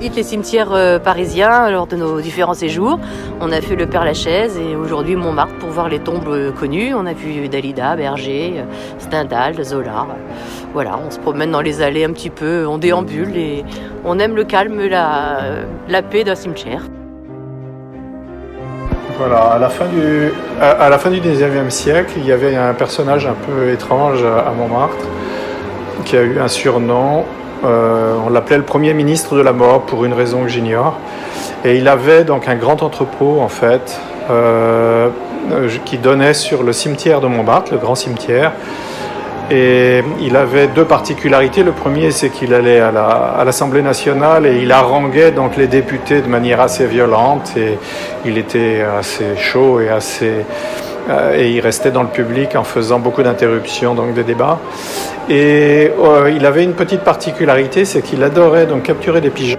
Les cimetières parisiens lors de nos différents séjours. On a fait le Père-Lachaise et aujourd'hui Montmartre pour voir les tombes connues. On a vu Dalida, Berger, Stendhal, Zola. Voilà, on se promène dans les allées un petit peu, on déambule et on aime le calme, la paix d'un cimetière. Voilà, à la fin du 19e siècle, il y avait un personnage un peu étrange à Montmartre qui a eu un surnom. On l'appelait le premier ministre de la mort pour une raison que j'ignore. Et il avait donc un grand entrepôt en fait qui donnait sur le cimetière de Montmartre, le grand cimetière. Et il avait deux particularités. Le premier, c'est qu'il allait à l'Assemblée nationale et il haranguait donc les députés de manière assez violente. Et il était assez chaud et il restait dans le public en faisant beaucoup d'interruptions, donc des débats. Et il avait une petite particularité, c'est qu'il adorait donc capturer des pigeons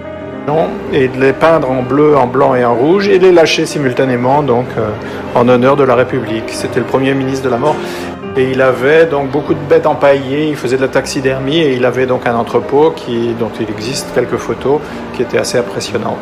et de les peindre en bleu, en blanc et en rouge et les lâcher simultanément donc en honneur de la République. C'était le premier ministre de la mort. Et il avait donc beaucoup de bêtes empaillées, il faisait de la taxidermie et il avait donc un entrepôt dont il existe quelques photos qui étaient assez impressionnantes.